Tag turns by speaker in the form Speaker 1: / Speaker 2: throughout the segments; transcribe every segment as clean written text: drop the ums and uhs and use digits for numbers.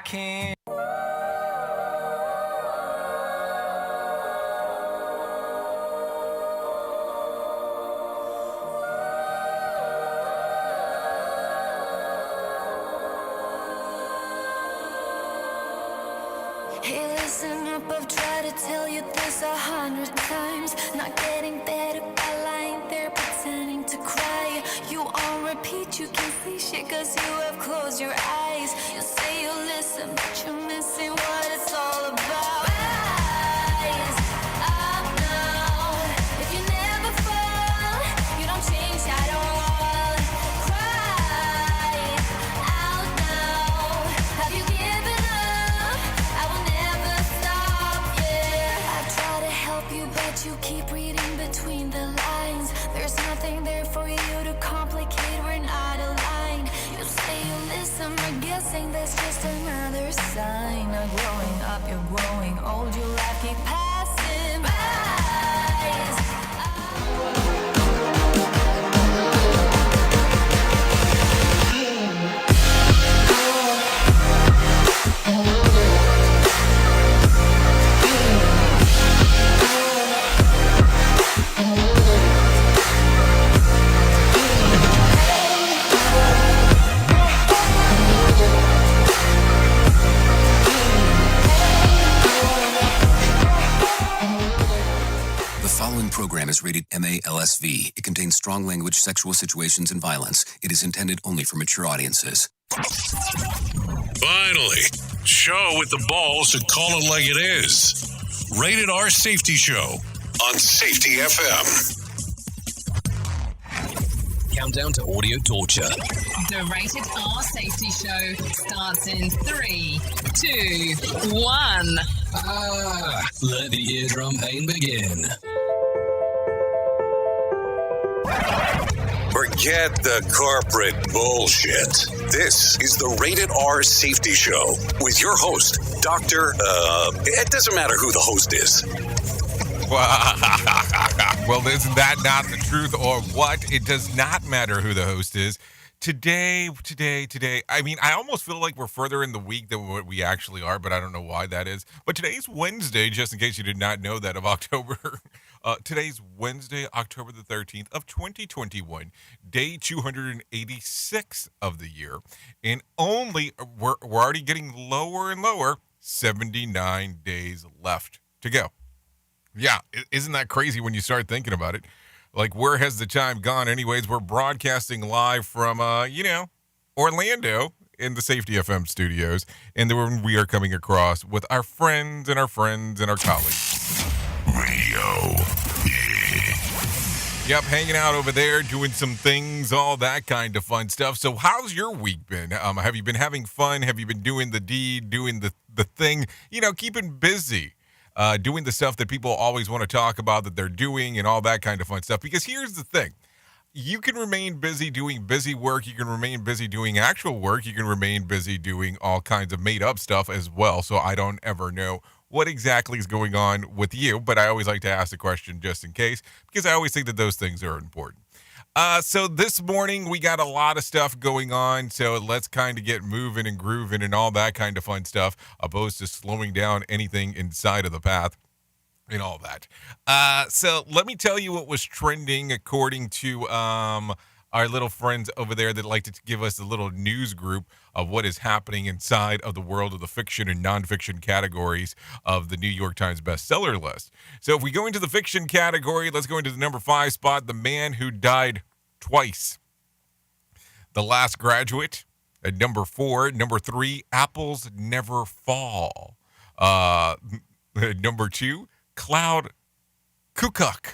Speaker 1: Can't.
Speaker 2: Hey, listen up, I've tried to tell you this 100 times. Not getting better by lying there pretending to cry. You on repeat, you can see shit cause you have closed your eyes. You say you listen, but you're missing what it's all about. Rise up now. If you never fall, you don't change at all. Cry out now. Have you given up? I will never stop, yeah. I try to help you, but you keep reading between the lines. There's nothing there for you to complicate, we're not aligned. You say you listen, but guessing that's just another sign. Not growing up, you're growing old, your life keep passing by.
Speaker 3: The following program is rated MALSV. It contains strong language, sexual situations, and violence. It is intended only for mature audiences.
Speaker 4: Finally, show with the balls to call it like it is. Rated R Safety Show on Safety FM.
Speaker 5: Countdown to audio torture.
Speaker 6: The Rated R Safety Show starts in 3, 2, 1.
Speaker 5: Let the eardrum pain begin.
Speaker 4: Forget the corporate bullshit. This is the Rated R Safety Show with your host, Dr. It doesn't matter who the host is.
Speaker 1: Well, isn't that not the truth or what? It does not matter who the host is. Today. I mean, I almost feel like we're further in the week than what we actually are, but I don't know why that is. But today's Wednesday, just in case you did not know that, of October. Today's Wednesday, October the 13th of 2021, day 286 of the year. And we're already getting lower and lower, 79 days left to go. Yeah, isn't that crazy when you start thinking about it? Like, where has the time gone? Anyways, we're broadcasting live from, Orlando in the Safety FM studios. And then we are coming across with our friends and our colleagues.
Speaker 4: Radio.
Speaker 1: Yep, hanging out over there, doing some things, all that kind of fun stuff. So how's your week been? Have you been having fun? Have you been doing the deed, doing the thing, keeping busy? Doing the stuff that people always want to talk about that they're doing and all that kind of fun stuff. Because here's the thing. You can remain busy doing busy work. You can remain busy doing actual work. You can remain busy doing all kinds of made-up stuff as well. So I don't ever know what exactly is going on with you. But I always like to ask the question just in case, because I always think that those things are important. So this morning, we got a lot of stuff going on, so let's kind of get moving and grooving and all that kind of fun stuff, opposed to slowing down anything inside of the path and all that. So let me tell you what was trending according to our little friends over there that like to give us a little news group of what is happening inside of the world of the fiction and nonfiction categories of the New York Times bestseller list. So if we go into the fiction category, let's go into the number 5 spot, The Man Who Died Twice. The Last Graduate at number 4. Number 3, Apples Never Fall. Number 2, Cloud Cuckoo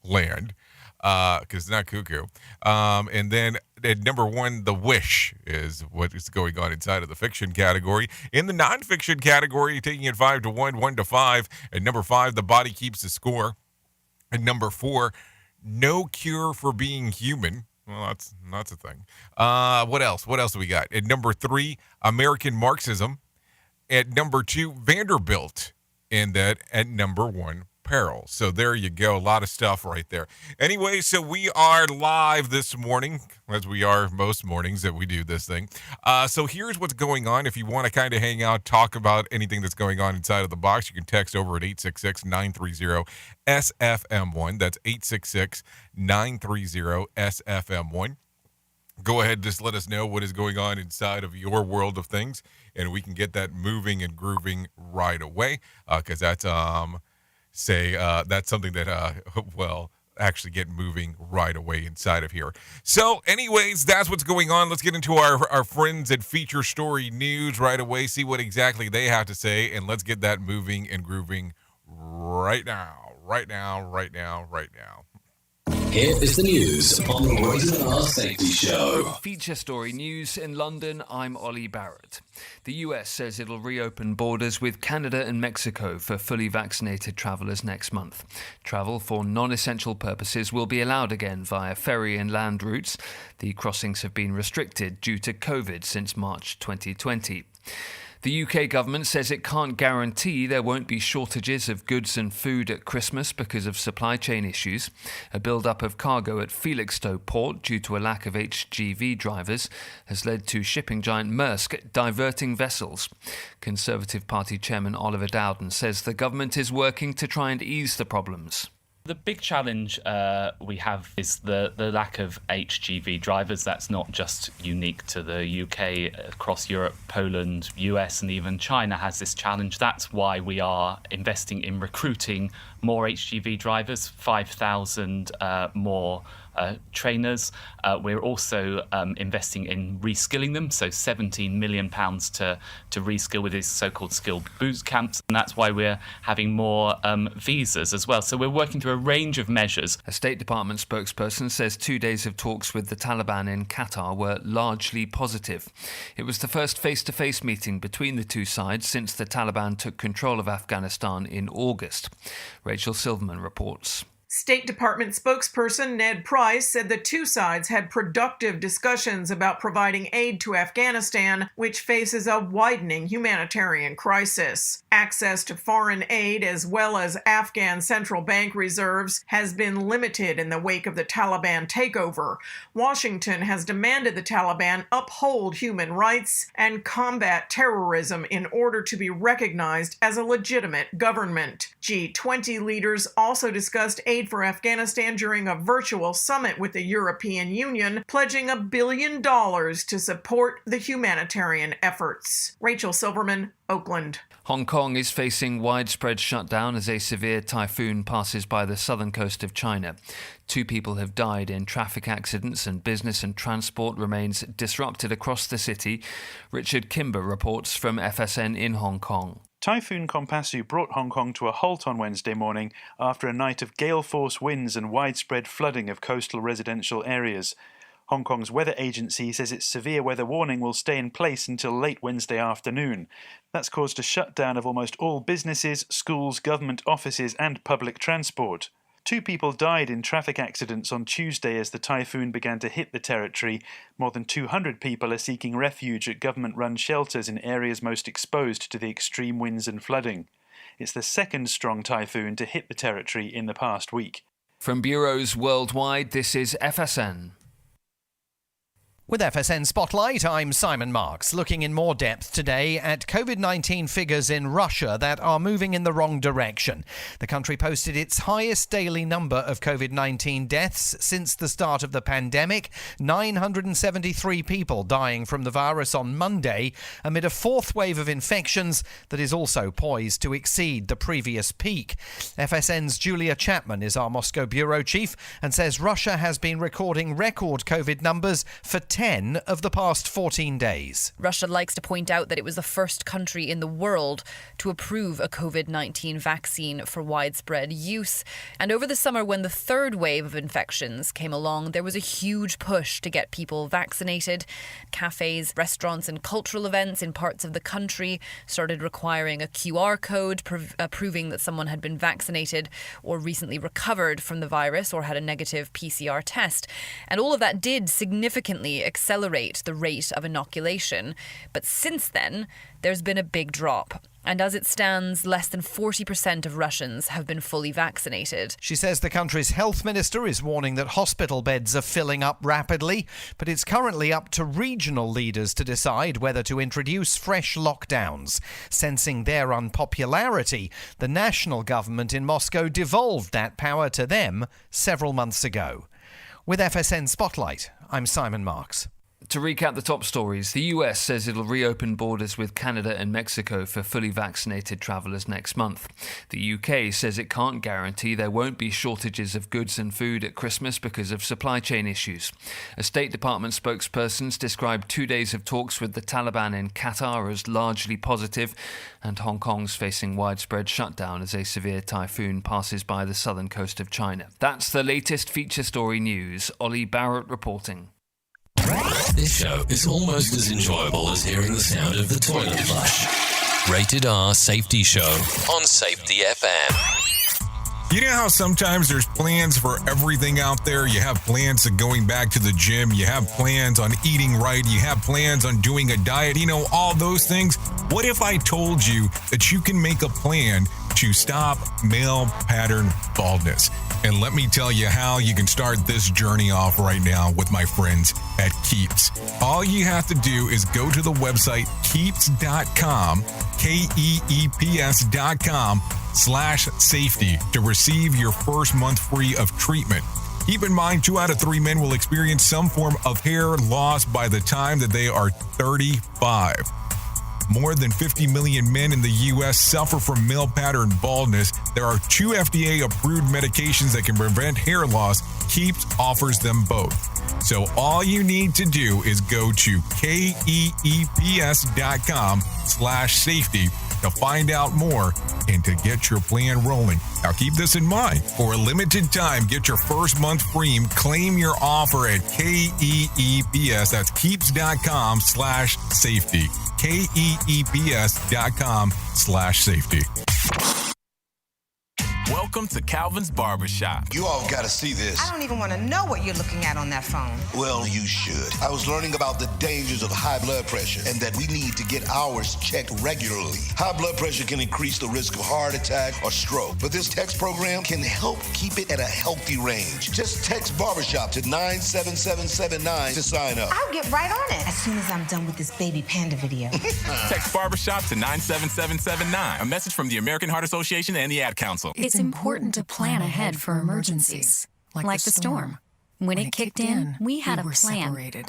Speaker 1: Land. Because it's not cuckoo. And then at number 1, The Wish is what is going on inside of the fiction category. In the nonfiction category, taking it 5-1, 1-5. At number 5, The Body Keeps the Score. At number 4, No Cure for Being Human. Well, that's a thing. What else? What else do we got? At number 3, American Marxism. At number 2, Vanderbilt. And that at number 1, peril. So there you go. A lot of stuff right there. Anyway, so we are live this morning, as we are most mornings that we do this thing. So here's what's going on. If you want to kind of hang out, talk about anything that's going on inside of the box, you can text over at 866-930-SFM1. That's 866-930-SFM1. Go ahead, just let us know what is going on inside of your world of things, and we can get that moving and grooving right away, because that's that's something that actually get moving right away inside of here. So anyways, that's what's going on. Let's get into our friends at Feature Story News right away, see what exactly they have to say, and let's get that moving and grooving right now.
Speaker 5: Here is the news on the Rated R Safety Show.
Speaker 7: Feature Story News in London, I'm Ollie Barrett. The US says it'll reopen borders with Canada and Mexico for fully vaccinated travellers next month. Travel for non-essential purposes will be allowed again via ferry and land routes. The crossings have been restricted due to COVID since March 2020. The UK government says it can't guarantee there won't be shortages of goods and food at Christmas because of supply chain issues. A build-up of cargo at Felixstowe port due to a lack of HGV drivers has led to shipping giant Maersk diverting vessels. Conservative Party Chairman Oliver Dowden says the government is working to try and ease the problems.
Speaker 8: The big challenge we have is the lack of HGV drivers. That's not just unique to the UK. Across Europe, Poland, US and even China has this challenge. That's why we are investing in recruiting more HGV drivers, 5,000 more trainers. We're also investing in reskilling them, so £17 million to reskill with these so-called skilled boot camps, and that's why we're having more visas as well. So we're working through a range of measures.
Speaker 7: A State Department spokesperson says 2 days of talks with the Taliban in Qatar were largely positive. It was the first face-to-face meeting between the two sides since the Taliban took control of Afghanistan in August. Rachel Silverman reports.
Speaker 9: State Department spokesperson Ned Price said the two sides had productive discussions about providing aid to Afghanistan, which faces a widening humanitarian crisis. Access to foreign aid as well as Afghan central bank reserves has been limited in the wake of the Taliban takeover. Washington has demanded the Taliban uphold human rights and combat terrorism in order to be recognized as a legitimate government. G20 leaders also discussed aid for Afghanistan during a virtual summit with the European Union, pledging $1 billion to support the humanitarian efforts. Rachel Silverman, Oakland.
Speaker 7: Hong Kong is facing widespread shutdown as a severe typhoon passes by the southern coast of China. 2 people have died in traffic accidents and business and transport remains disrupted across the city. Richard Kimber reports from FSN in Hong Kong.
Speaker 10: Typhoon Kompasu brought Hong Kong to a halt on Wednesday morning after a night of gale-force winds and widespread flooding of coastal residential areas. Hong Kong's weather agency says its severe weather warning will stay in place until late Wednesday afternoon. That's caused a shutdown of almost all businesses, schools, government offices and public transport. 2 people died in traffic accidents on Tuesday as the typhoon began to hit the territory. More than 200 people are seeking refuge at government-run shelters in areas most exposed to the extreme winds and flooding. It's the second strong typhoon to hit the territory in the past week.
Speaker 7: From bureaus worldwide, this is FSN.
Speaker 11: With FSN Spotlight, I'm Simon Marks, looking in more depth today at COVID-19 figures in Russia that are moving in the wrong direction. The country posted its highest daily number of COVID-19 deaths since the start of the pandemic, 973 people dying from the virus on Monday, amid a fourth wave of infections that is also poised to exceed the previous peak. FSN's Julia Chapman is our Moscow bureau chief and says Russia has been recording record COVID numbers for 10 of the past 14 days.
Speaker 12: Russia likes to point out that it was the first country in the world to approve a COVID-19 vaccine for widespread use. And over the summer, when the third wave of infections came along, there was a huge push to get people vaccinated. Cafes, restaurants and cultural events in parts of the country started requiring a QR code proving that someone had been vaccinated or recently recovered from the virus or had a negative PCR test. And all of that did significantly accelerate the rate of inoculation. But since then, there's been a big drop. And as it stands, less than 40% of Russians have been fully vaccinated.
Speaker 11: She says the country's health minister is warning that hospital beds are filling up rapidly, but it's currently up to regional leaders to decide whether to introduce fresh lockdowns. Sensing their unpopularity, the national government in Moscow devolved that power to them several months ago. With FSN Spotlight, I'm Simon Marks.
Speaker 7: To recap the top stories, the US says it'll reopen borders with Canada and Mexico for fully vaccinated travellers next month. The UK says it can't guarantee there won't be shortages of goods and food at Christmas because of supply chain issues. A State Department spokesperson described 2 days of talks with the Taliban in Qatar as largely positive, and Hong Kong's facing widespread shutdown as a severe typhoon passes by the southern coast of China. That's the latest feature story news. Ollie Barrett reporting.
Speaker 5: This show is almost as enjoyable as hearing the sound of the toilet flush. Rated R Safety Show on Safety FM.
Speaker 1: You know how sometimes there's plans for everything out there? You have plans of going back to the gym. You have plans on eating right. You have plans on doing a diet. You know, all those things. What if I told you that you can make a plan to stop male pattern baldness? And let me tell you how you can start this journey off right now with my friends at Keeps. All you have to do is go to the website keeps.com, KEEPS.com/safety to receive your first month free of treatment. Keep in mind, 2 out of 3 men will experience some form of hair loss by the time that they are 35. More than 50 million men in the U.S. suffer from male pattern baldness. There are 2 FDA-approved medications that can prevent hair loss. Keeps offers them both. So all you need to do is go to KEEPS.com/safety to find out more and to get your plan rolling. Now keep this in mind. For a limited time, get your first month free. Claim your offer at KEEPS. That's keeps.com/safety. KEEPS.com/safety.
Speaker 13: Welcome to Calvin's Barbershop.
Speaker 14: You all gotta see this.
Speaker 15: I don't even want to know what you're looking at on that phone.
Speaker 14: Well, you should. I was learning about the dangers of high blood pressure and that we need to get ours checked regularly. High blood pressure can increase the risk of heart attack or stroke, but this text program can help keep it at a healthy range. Just text Barbershop to 97779 to sign up.
Speaker 15: I'll get right on it as soon as I'm done with this baby panda video.
Speaker 13: Text Barbershop to 97779. A message from the American Heart Association and the Ad Council.
Speaker 16: It's important to plan ahead for emergencies, like the storm. When it kicked in, we had a plan.
Speaker 17: Separated.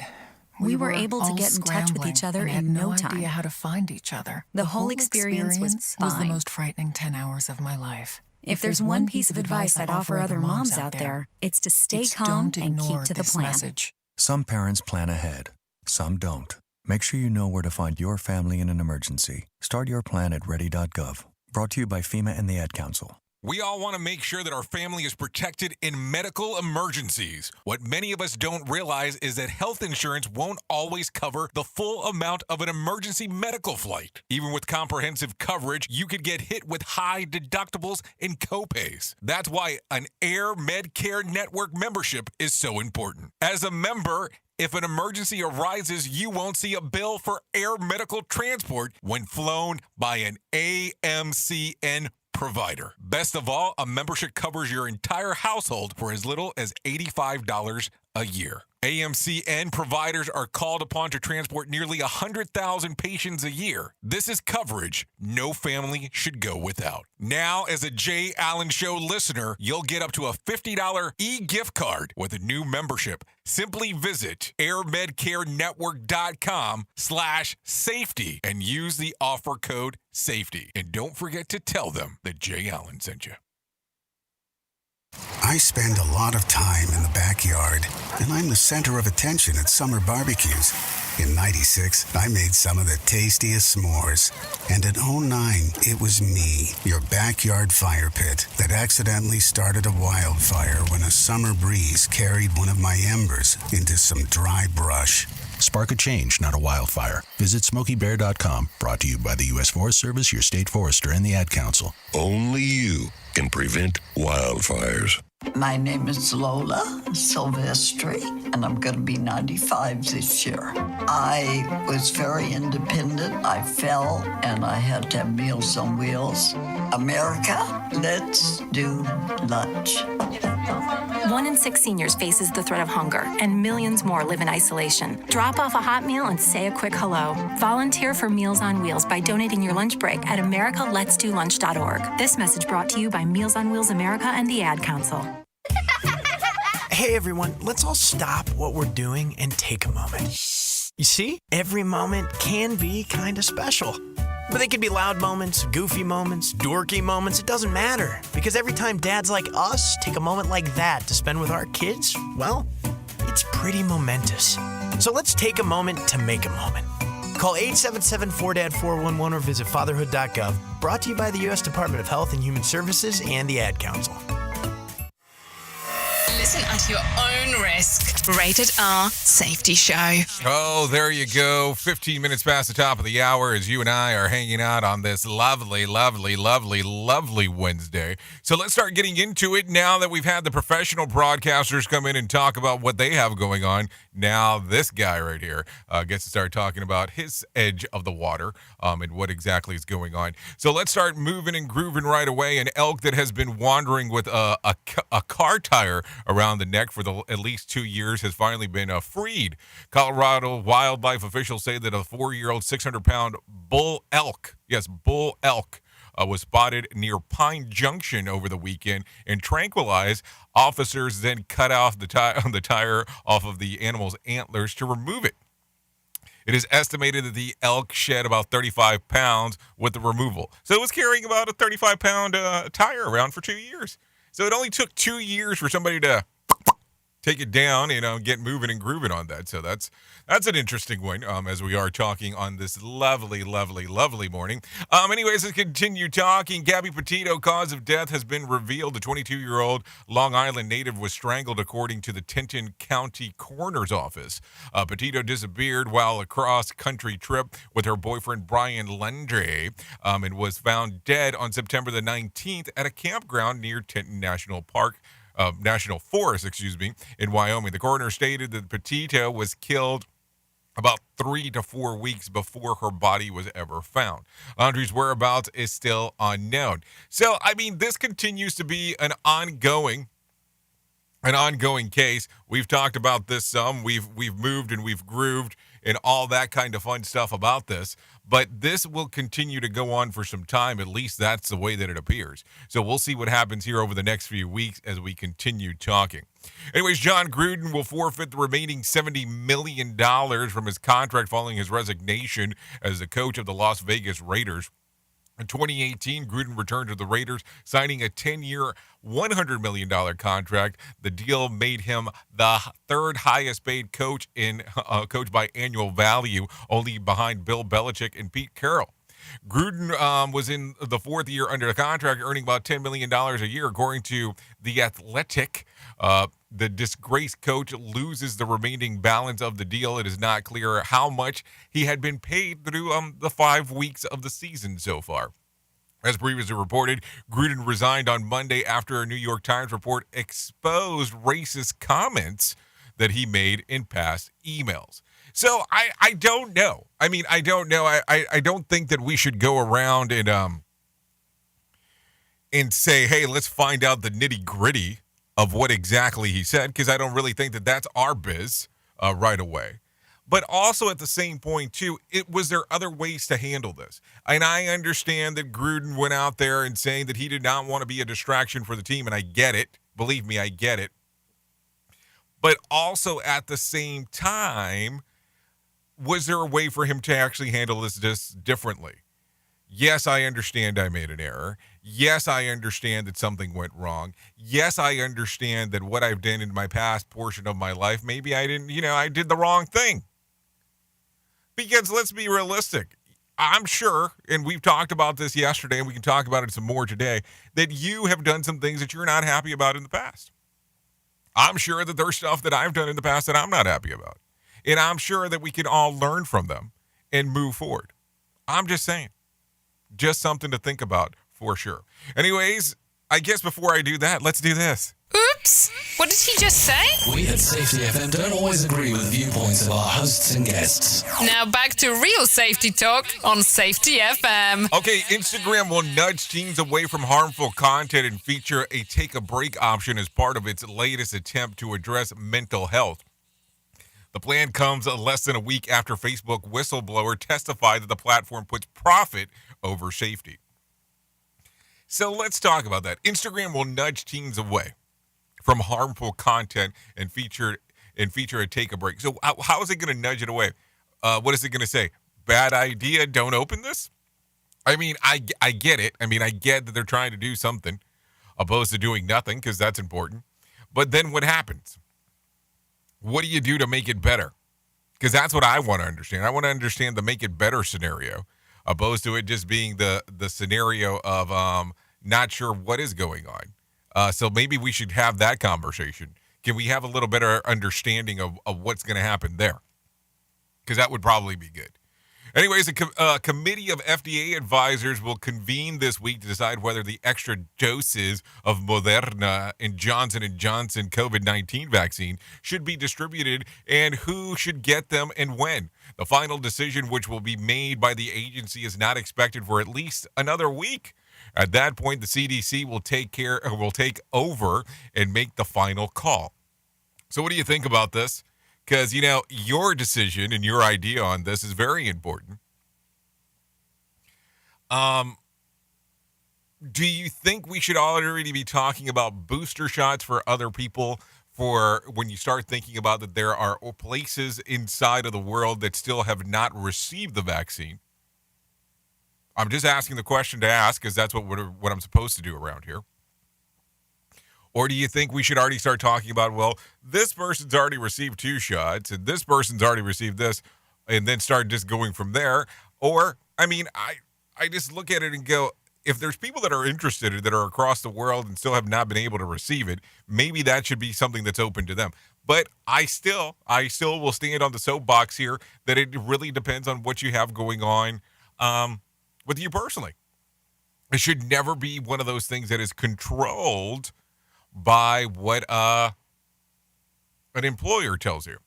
Speaker 16: We were able to get in touch with each other in no time.
Speaker 17: Idea how to find each other.
Speaker 16: The whole experience was
Speaker 17: the most frightening 10 hours of my life.
Speaker 16: If there's one piece of advice I'd offer other moms out there, it's to stay calm and keep to the plan.
Speaker 17: Message.
Speaker 18: Some parents plan ahead, some don't. Make sure you know where to find your family in an emergency. Start your plan at ready.gov. Brought to you by FEMA and the Ad Council.
Speaker 1: We all want to make sure that our family is protected in medical emergencies. What many of us don't realize is that health insurance won't always cover the full amount of an emergency medical flight. Even with comprehensive coverage, you could get hit with high deductibles and copays. That's why an Air Medcare Network membership is so important. As a member, if an emergency arises, you won't see a bill for air medical transport when flown by an AMCN provider. Best of all, a membership covers your entire household for as little as $85 a year. AMCN providers are called upon to transport nearly 100,000 patients a year. This is coverage no family should go without. Now, as a Jay Allen Show listener, you'll get up to a $50 e-gift card with a new membership. Simply visit airmedcarenetwork.com/safety and use the offer code SAFETY. And don't forget to tell them that Jay Allen sent you.
Speaker 19: I spend a lot of time in the backyard, and I'm the center of attention at summer barbecues. In '96, I made some of the tastiest s'mores. And in '09, it was me, your backyard fire pit, that accidentally started a wildfire when a summer breeze carried one of my embers into some dry brush. Spark a change, not a wildfire. Visit SmokeyBear.com. Brought to you by the U.S. Forest Service, your state forester, and the Ad Council.
Speaker 14: Only you can prevent wildfires.
Speaker 20: My name is Lola Silvestri, and I'm going to be 95 this year. I was very independent. I fell, and I had to have Meals on Wheels. America, let's do lunch.
Speaker 21: 1 in 6 seniors faces the threat of hunger, and millions more live in isolation. Drop off a hot meal and say a quick hello. Volunteer for Meals on Wheels by donating your lunch break at americaletsdolunch.org. This message brought to you by Meals on Wheels America and the Ad Council.
Speaker 22: Hey everyone, let's all stop what we're doing and take a moment. You see, every moment can be kind of special. But they could be loud moments, goofy moments, dorky moments, it doesn't matter. Because every time dads like us take a moment like that to spend with our kids, well, it's pretty momentous. So let's take a moment to make a moment. Call 877-4DAD-411 or visit fatherhood.gov. Brought to you by the U.S. Department of Health and Human Services and the Ad Council.
Speaker 6: Listen at your own risk. Rated R Safety Show.
Speaker 1: Oh, there you go. 15 minutes past the top of the hour as you and I are hanging out on this lovely, lovely, lovely, lovely Wednesday. So let's start getting into it now that we've had the professional broadcasters come in and talk about what they have going on. Now this guy right here gets to start talking about his edge of the water and what exactly is going on. So let's start moving and grooving right away. An elk that has been wandering with a car tire around the neck for at least 2 years has finally been freed. Colorado wildlife officials say that a 4-year-old 600-pound bull elk, was spotted near Pine Junction over the weekend and tranquilized. Officers then cut off the tire off of the animal's antlers to remove it. It is estimated that the elk shed about 35 pounds with the removal. So it was carrying about a 35-pound tire around for 2 years. So it only took 2 years for somebody to take it down and get moving and grooving on that. So that's an interesting one as we are talking on this lovely, lovely, lovely morning. Anyways, let's continue talking. Gabby Petito, cause of death has been revealed. The 22-year-old Long Island native was strangled according to the Tinton County Coroner's Office. Petito disappeared while a cross-country trip with her boyfriend Brian Lendre and was found dead on September the 19th at a campground near Tinton National Forest, in Wyoming. The coroner stated that Petito was killed about 3 to 4 weeks before her body was ever found. Landry's whereabouts is still unknown. So, this continues to be an ongoing case. We've talked about this some. We've moved and we've grooved and all that kind of fun stuff about this. But this will continue to go on for some time. At least that's the way that it appears. So we'll see what happens here over the next few weeks as we continue talking. Anyways, John Gruden will forfeit the remaining $70 million from his contract following his resignation as the coach of the Las Vegas Raiders. In 2018, Gruden returned to the Raiders, signing a 10-year, $100 million contract. The deal made him the third highest-paid coach by annual value, only behind Bill Belichick and Pete Carroll. Gruden was in the fourth year under the contract, earning about $10 million a year, according to The Athletic. The disgraced coach loses the remaining balance of the deal. It is not clear how much he had been paid through the 5 weeks of the season so far. As previously reported, Gruden resigned on Monday after a New York Times report exposed racist comments that he made in past emails. So I don't know. I don't know. I don't think that we should go around and say, hey, let's find out the nitty gritty of what exactly he said, because I don't really think that that's our biz right away. But also at the same point, too, was there other ways to handle this? And I understand that Gruden went out there and saying that he did not want to be a distraction for the team, and I get it. Believe me, I get it. But also at the same time, was there a way for him to actually handle this just differently? Yes, I understand I made an error. Yes, I understand that something went wrong. Yes, I understand that what I've done in my past portion of my life, maybe I didn't, I did the wrong thing. Because let's be realistic. I'm sure, and we've talked about this yesterday, and we can talk about it some more today, that you have done some things that you're not happy about in the past. I'm sure that there's stuff that I've done in the past that I'm not happy about. And I'm sure that we can all learn from them and move forward. I'm just saying. Just something to think about for sure. Anyways, I guess before I do that, let's do this.
Speaker 6: Oops! What did he just say?
Speaker 5: We at Safety FM don't always agree with the viewpoints of our hosts and guests.
Speaker 6: Now back to real safety talk on Safety FM.
Speaker 1: Okay, Instagram will nudge teens away from harmful content and feature a take a break option as part of its latest attempt to address mental health. The plan comes less than a week after Facebook whistleblower testified that the platform puts profit over safety. So let's talk about that. Instagram will nudge teens away from harmful content and feature a take a break. So how is it going to nudge it away? What is it going to say? Bad idea, don't open this? I mean, I get it. I mean, I get that they're trying to do something opposed to doing nothing because that's important. But then what happens? What do you do to make it better? Because that's what I want to understand. I want to understand the make it better scenario opposed to it just being the scenario of not sure what is going on. So maybe we should have that conversation. Can we have a little better understanding of what's going to happen there? Because that would probably be good. Anyways, a committee of FDA advisors will convene this week to decide whether the extra doses of Moderna and Johnson & Johnson COVID-19 vaccine should be distributed and who should get them and when. The final decision, which will be made by the agency, is not expected for at least another week. At that point, the CDC will take over and make the final call. So what do you think about this? Because, your decision and your idea on this is very important. Do you think we should already be talking about booster shots for other people for when you start thinking about that there are places inside of the world that still have not received the vaccine? I'm just asking the question to ask because that's what I'm supposed to do around here. Or do you think we should already start talking about, well, this person's already received 2 shots and this person's already received this, and then start just going from there? Or, I mean, I just look at it and go, if there's people that are interested that are across the world and still have not been able to receive it, maybe that should be something that's open to them. But I still will stand on the soapbox here that it really depends on what you have going on with you personally. It should never be one of those things that is controlled by what an employer tells you.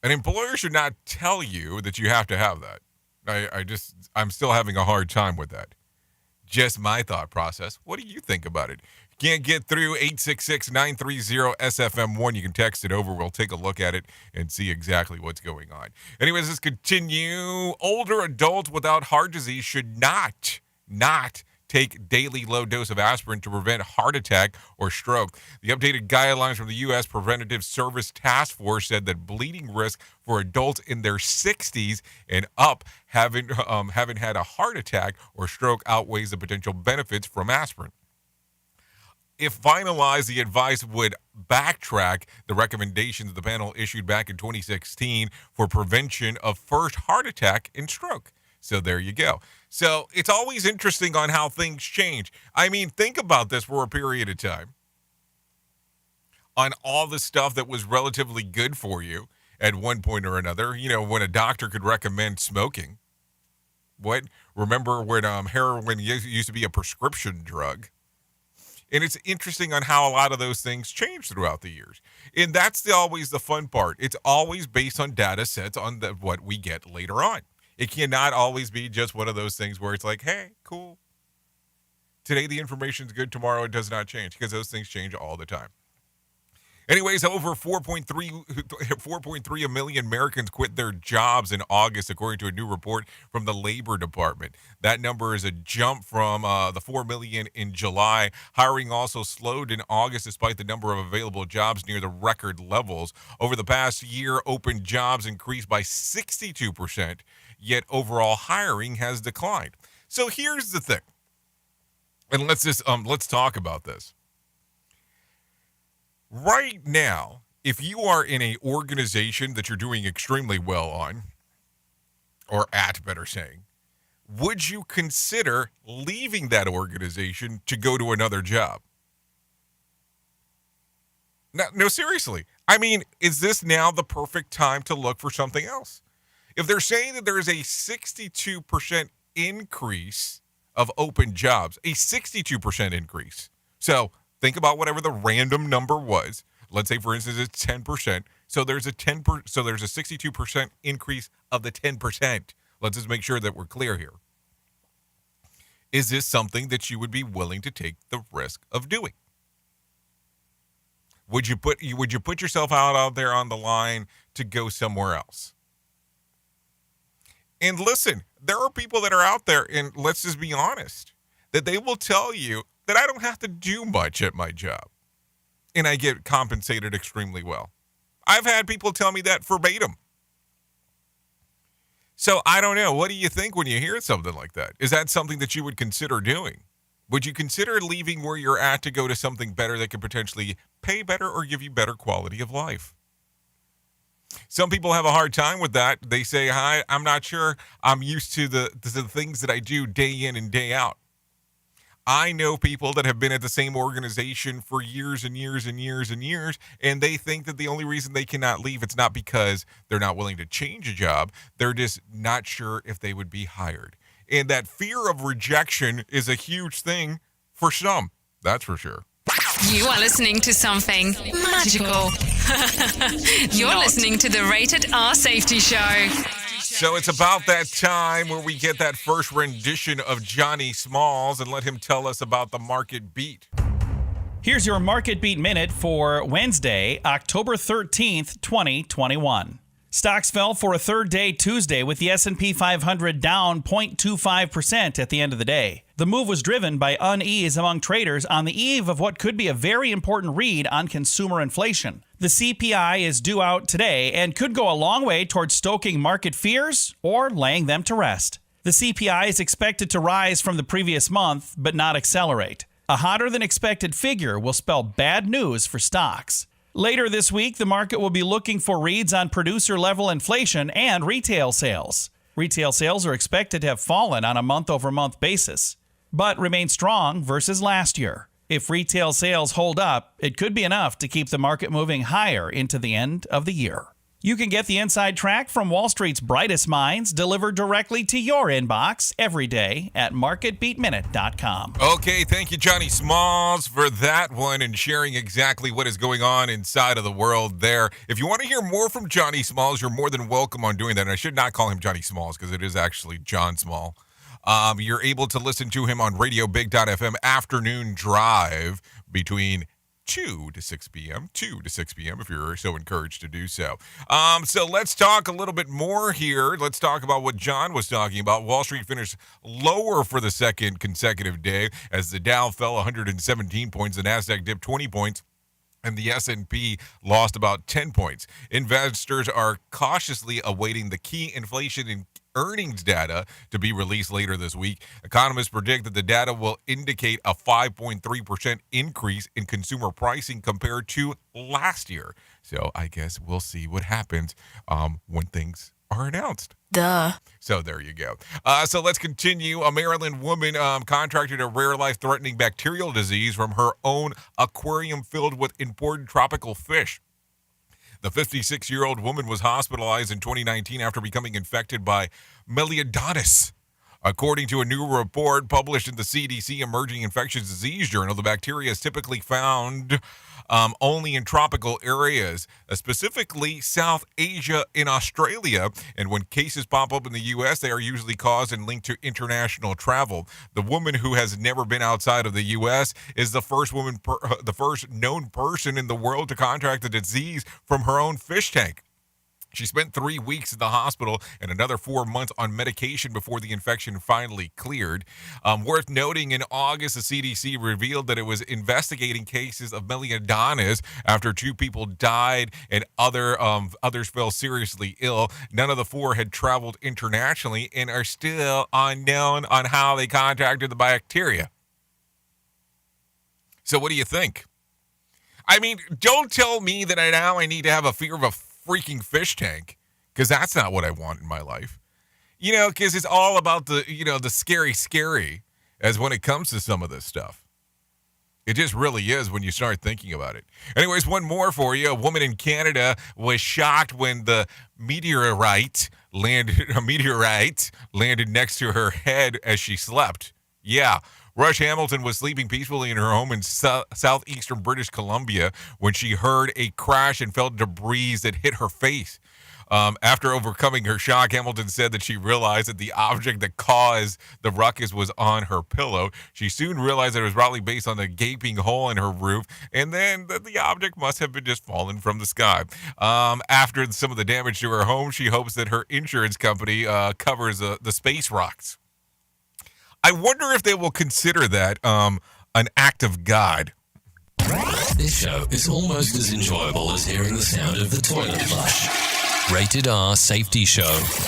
Speaker 1: An employer should not tell you that you have to have that. I'm still having a hard time with that. Just my thought process. What do you think about it? If you can't get through 866-930-SFM1, you can text it over. We'll take a look at it and see exactly what's going on. Anyways, let's continue. Older adults without heart disease should not take daily low dose of aspirin to prevent heart attack or stroke. The updated guidelines from the U.S. Preventative Service Task Force said that bleeding risk for adults in their 60s and up haven't had a heart attack or stroke outweighs the potential benefits from aspirin. If finalized, the advice would backtrack the recommendations the panel issued back in 2016 for prevention of first heart attack and stroke. So there you go. So it's always interesting on how things change. I mean, think about this for a period of time. On all the stuff that was relatively good for you at one point or another, when a doctor could recommend smoking. Remember when heroin used to be a prescription drug? And it's interesting on how a lot of those things change throughout the years. And that's always the fun part. It's always based on data sets on what we get later on. It cannot always be just one of those things where it's like, hey, cool. Today the information's good, tomorrow it does not change because those things change all the time. Anyways, over 4.3 million Americans quit their jobs in August, according to a new report from the Labor Department. That number is a jump from the 4 million in July. Hiring also slowed in August despite the number of available jobs near the record levels. Over the past year, open jobs increased by 62%, yet overall hiring has declined. So here's the thing. And let's talk about this. Right now, if you are in an organization that you're doing extremely well on, or at, better saying, would you consider leaving that organization to go to another job? No, seriously. I mean, is this now the perfect time to look for something else? If they're saying that there is a 62% increase of open jobs, a 62% increase. So think about whatever the random number was. Let's say, for instance, it's 10%. So there's a 62% increase of the 10%. Let's just make sure that we're clear here. Is this something that you would be willing to take the risk of doing? Would you put yourself out there on the line to go somewhere else? And listen, there are people that are out there, and let's just be honest, that they will tell you that I don't have to do much at my job, and I get compensated extremely well. I've had people tell me that verbatim. So I don't know. What do you think when you hear something like that? Is that something that you would consider doing? Would you consider leaving where you're at to go to something better that could potentially pay better or give you better quality of life? Some people have a hard time with that. They say, "Hi, I'm not sure. I'm used to the things that I do day in and day out." I know people that have been at the same organization for years and years and years and years, and they think that the only reason they cannot leave, it's not because they're not willing to change a job. They're just not sure if they would be hired. And that fear of rejection is a huge thing for some. That's for sure.
Speaker 6: You are listening to something magical. You're listening to the Rated R Safety Show.
Speaker 1: So it's about that time where we get that first rendition of Johnny Smalls and let him tell us about the market beat.
Speaker 2: Here's your market beat minute for Wednesday, October 13th, 2021. Stocks fell for a third day Tuesday with the S&P 500 down 0.25% at the end of the day. The move was driven by unease among traders on the eve of what could be a very important read on consumer inflation. The CPI is due out today and could go a long way towards stoking market fears or laying them to rest. The CPI is expected to rise from the previous month, but not accelerate. A hotter than expected figure will spell bad news for stocks. Later this week, the market will be looking for reads on producer-level inflation and retail sales. Retail sales are expected to have fallen on a month-over-month basis, but remain strong versus last year. If retail sales hold up, it could be enough to keep the market moving higher into the end of the year. You can get the inside track from Wall Street's brightest minds delivered directly to your inbox every day at marketbeatminute.com.
Speaker 1: Okay, thank you, Johnny Smalls, for that one and sharing exactly what is going on inside of the world there. If you want to hear more from Johnny Smalls, you're more than welcome on doing that. And I should not call him Johnny Smalls because it is actually John Small. You're able to listen to him on Radio Big.FM Afternoon Drive between 2 to 6 p.m., if you're so encouraged to do so. So let's talk a little bit more here. Let's talk about what John was talking about. Wall Street finished lower for the second consecutive day as the Dow fell 117 points, the NASDAQ dipped 20 points, and the S&P lost about 10 points. Investors are cautiously awaiting the key inflation and earnings data to be released later this week. Economists predict that the data will indicate a 5.3% increase in consumer pricing compared to last year. So I guess we'll see what happens when things are announced.
Speaker 12: Duh.
Speaker 1: So there you go. So let's continue. A Maryland woman contracted a rare life-threatening bacterial disease from her own aquarium filled with imported tropical fish. The 56-year-old woman was hospitalized in 2019 after becoming infected by Melioidonis. According to a new report published in the CDC Emerging Infectious Disease Journal, the bacteria is typically found only in tropical areas, specifically South Asia and Australia. And when cases pop up in the U.S., they are usually caused and linked to international travel. The woman, who has never been outside of the U.S., is the first the first known person in the world to contract the disease from her own fish tank. She spent 3 weeks in the hospital and another 4 months on medication before the infection finally cleared. Worth noting, in August, the CDC revealed that it was investigating cases of Melioidonis after 2 people died and others fell seriously ill. None of the 4 had traveled internationally and are still unknown on how they contracted the bacteria. So what do you think? I mean, don't tell me that now I need to have a fear of a freaking fish tank, because that's not what I want in my life. You know, because it's all about the scary as when it comes to some of this stuff. It just really is when you start thinking about it. Anyways, one more for you. A woman in Canada was shocked when the meteorite landed next to her head as she slept. Yeah. Rush Hamilton was sleeping peacefully in her home in southeastern British Columbia when she heard a crash and felt debris that hit her face. After overcoming her shock, Hamilton said that she realized that the object that caused the ruckus was on her pillow. She soon realized that it was probably based on the gaping hole in her roof, and then that the object must have been just fallen from the sky. After some of the damage to her home, she hopes that her insurance company covers the space rocks. I wonder if they will consider that an act of God.
Speaker 5: This show is almost as enjoyable as hearing the sound of the toilet flush. Rated R Safety Show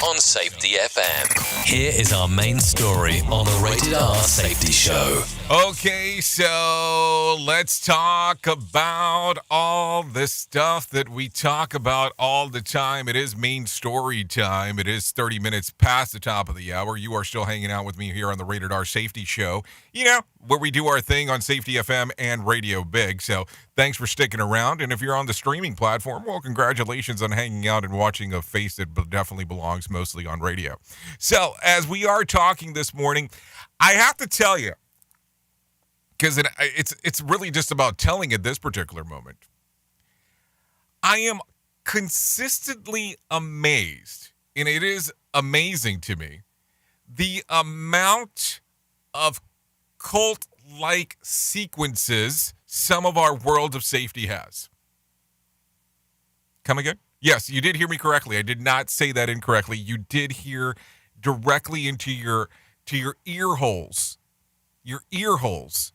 Speaker 5: on Safety FM. Here is our main story on the Rated R Safety Show.
Speaker 1: Okay, so let's talk about all this stuff that we talk about all the time. It is main story time. It is 30 minutes past the top of the hour. You are still hanging out with me here on the Rated R Safety Show, you know, where we do our thing on Safety FM and Radio Big. So thanks for sticking around. And if you're on the streaming platform, well, congratulations on hanging out and watching a face that definitely belongs mostly on radio. So as we are talking this morning, I have to tell you, because it's really just about telling at this particular moment, I am consistently amazed, and it is amazing to me, the amount of cult-like sequences some of our world of safety has. Come again? Yes, you did hear me correctly. I did not say that incorrectly. You did hear directly into your ear holes. Your ear holes.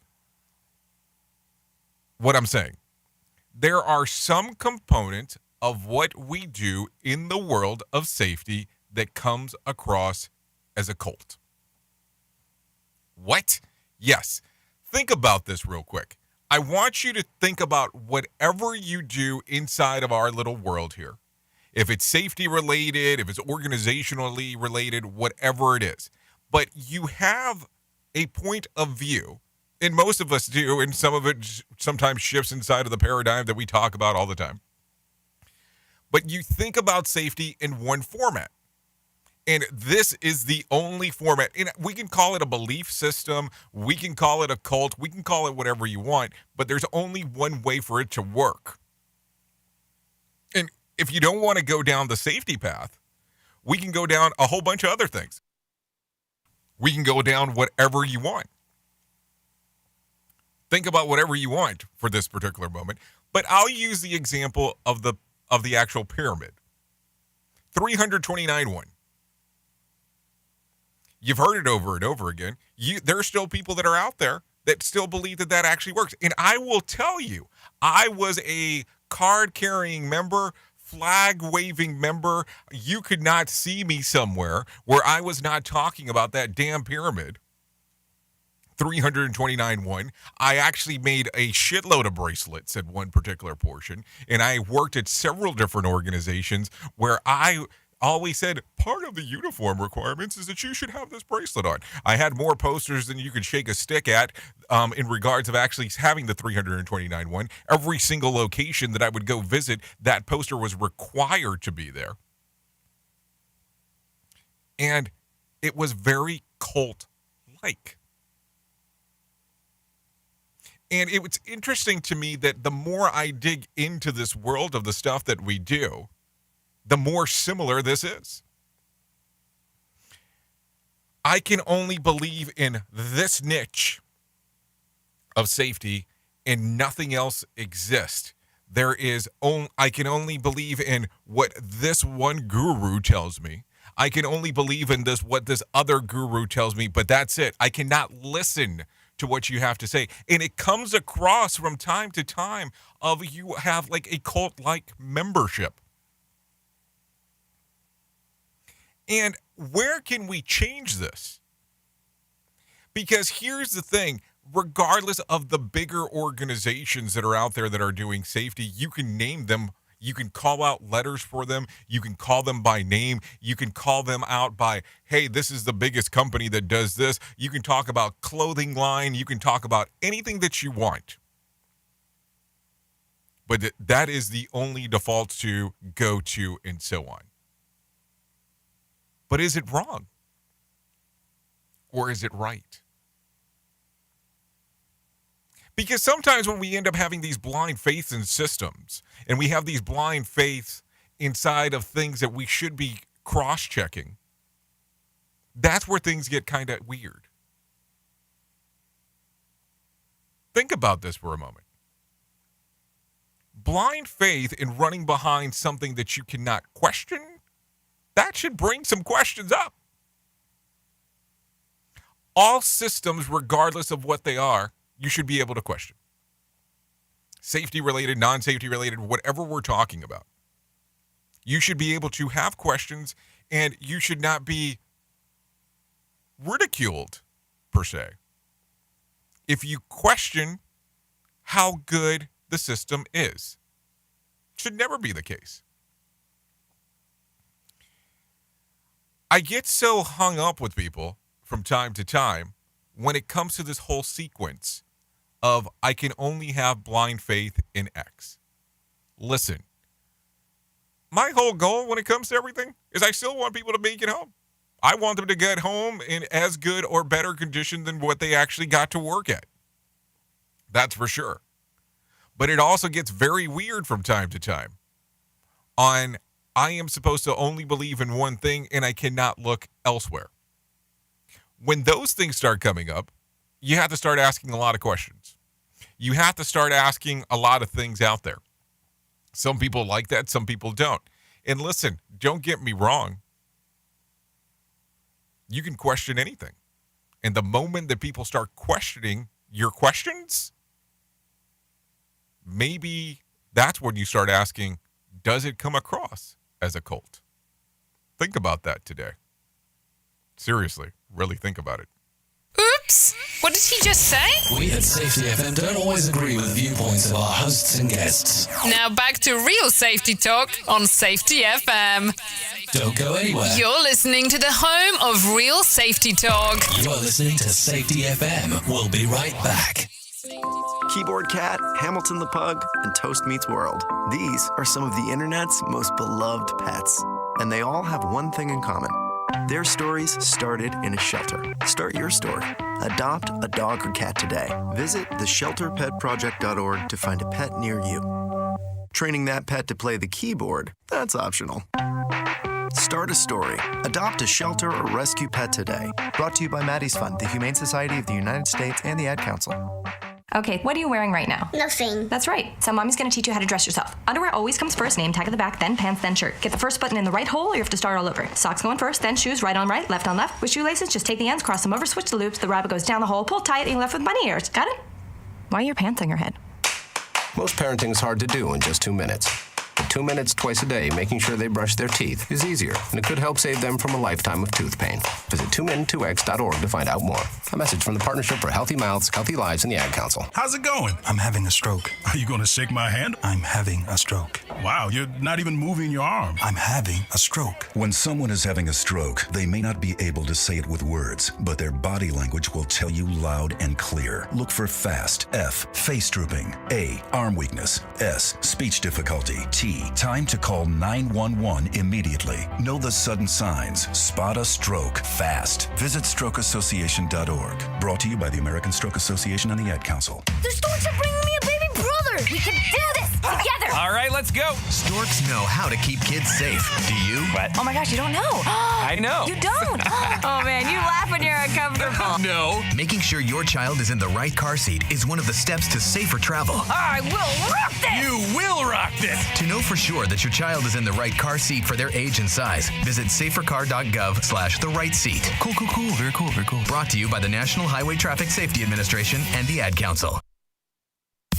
Speaker 1: What I'm saying. There are some components of what we do in the world of safety that comes across as a cult. What? Yes. Think about this real quick. I want you to think about whatever you do inside of our little world here. If it's safety related, if it's organizationally related, whatever it is. But you have a point of view, and most of us do, and some of it sometimes shifts inside of the paradigm that we talk about all the time. But you think about safety in one format. And this is the only format. And we can call it a belief system. We can call it a cult. We can call it whatever you want. But there's only one way for it to work. And if you don't want to go down the safety path, we can go down a whole bunch of other things. We can go down whatever you want. Think about whatever you want for this particular moment. But I'll use the example of the actual pyramid. 329-1. You've heard it over and over again. There are still people that are out there that still believe that actually works. And I will tell you, I was a card-carrying member, flag-waving member. You could not see me somewhere where I was not talking about that damn pyramid. 329-1. I actually made a shitload of bracelets at one particular portion, and I worked at several different organizations where I always said part of the uniform requirements is that you should have this bracelet on. I had more posters than you could shake a stick at in regards of actually having the 329-1. Every single location that I would go visit, that poster was required to be there. And it was very cult-like. And it's interesting to me that the more I dig into this world of the stuff that we do, the more similar this is. I can only believe in this niche of safety and nothing else exists. I can only believe in what this one guru tells me. I can only believe in what this other guru tells me, but that's it. I cannot listen to what you have to say. And it comes across from time to time of you have like a cult-like membership. And where can we change this? Because here's the thing, regardless of the bigger organizations that are out there that are doing safety, you can name them You can call out letters for them. You can call them by name. You can call them out by, hey, this is the biggest company that does this. You can talk about clothing line. You can talk about anything that you want. But that is the only default to go to and so on. But is it wrong? Or is it right? Because sometimes when we end up having these blind faiths in systems, and we have these blind faiths inside of things that we should be cross-checking, that's where things get kind of weird. Think about this for a moment. Blind faith in running behind something that you cannot question, that should bring some questions up. All systems, regardless of what they are, you should be able to question. Safety related, non-safety related, whatever we're talking about. You should be able to have questions, and you should not be ridiculed, per se, if you question how good the system is. Should never be the case. I get so hung up with people from time to time when it comes to this whole sequence of I can only have blind faith in X. Listen, my whole goal when it comes to everything is I still want people to make it home. I want them to get home in as good or better condition than what they actually got to work at. That's for sure. But it also gets very weird from time to time on I am supposed to only believe in one thing and I cannot look elsewhere. When those things start coming up, you have to start asking a lot of questions. You have to start asking a lot of things out there. Some people like that, some people don't. And listen, don't get me wrong. You can question anything. And the moment that people start questioning your questions, maybe that's when you start asking, does it come across as a cult? Think about that today. Seriously, really think about it.
Speaker 6: Oops! What did he just say?
Speaker 5: We at Safety FM don't always agree with the viewpoints of our hosts and guests.
Speaker 6: Now back to real safety talk on Safety FM.
Speaker 5: Don't go anywhere.
Speaker 6: You're listening to the home of real safety talk.
Speaker 5: You are listening to Safety FM. We'll be right back.
Speaker 3: Keyboard Cat, Hamilton the Pug, and Toast Meets World. These are some of the internet's most beloved pets. And they all have one thing in common. Their stories started in a shelter. Start your story. Adopt a dog or cat today. Visit theshelterpetproject.org to find a pet near you. Training that pet to play the keyboard, that's optional. Start a story. Adopt a shelter or rescue pet today. Brought to you by Maddie's Fund, the Humane Society of the United States, and the Ad Council.
Speaker 4: Okay, what are you wearing right now?
Speaker 23: Nothing.
Speaker 4: That's right. So mommy's going to teach you how to dress yourself. Underwear always comes first, name tag at the back, then pants, then shirt. Get the first button in the right hole or you have to start all over. Socks going first, then shoes, right on right, left on left. With shoelaces, just take the ends, cross them over, switch the loops, the rabbit goes down the hole, pull tight, and you're left with bunny ears. Got it? Why are your pants on your head?
Speaker 24: Most parenting is hard to do in just 2 minutes. But 2 minutes twice a day making sure they brush their teeth is easier, and it could help save them from a lifetime of tooth pain. Visit 2min2x.org to find out more. A message from the Partnership for Healthy Mouths, Healthy Lives, and the Ad Council.
Speaker 25: How's it going? I'm having a stroke. Are you going to shake my hand? I'm having a stroke. Wow, you're not even moving your arm. I'm having a stroke.
Speaker 26: When someone is having a stroke, they may not be able to say it with words, but their body language will tell you loud and clear. Look for FAST. F, face drooping. A, arm weakness. S, speech difficulty. T, time to call 911 immediately. Know the sudden signs. Spot a stroke fast. Visit strokeassociation.org. Brought to you by the American Stroke Association and the Ad Council.
Speaker 23: The storks are bringing me a baby brother. We can do this together.
Speaker 27: All right, let's go.
Speaker 28: Storks know how to keep kids safe. Do you?
Speaker 27: What?
Speaker 4: Oh my gosh, you don't know.
Speaker 27: I know.
Speaker 4: You don't. Oh man, you laugh when you're uncomfortable.
Speaker 28: No. Making sure your child is in the right car seat is one of the steps to safer travel.
Speaker 4: I will rock this.
Speaker 27: You will rock this.
Speaker 28: To know for sure that your child is in the right car seat for their age and size, visit safercar.gov/the right seat.
Speaker 27: Cool. Very cool.
Speaker 28: Brought to you by the National Highway Traffic Safety Administration and the Ad Council.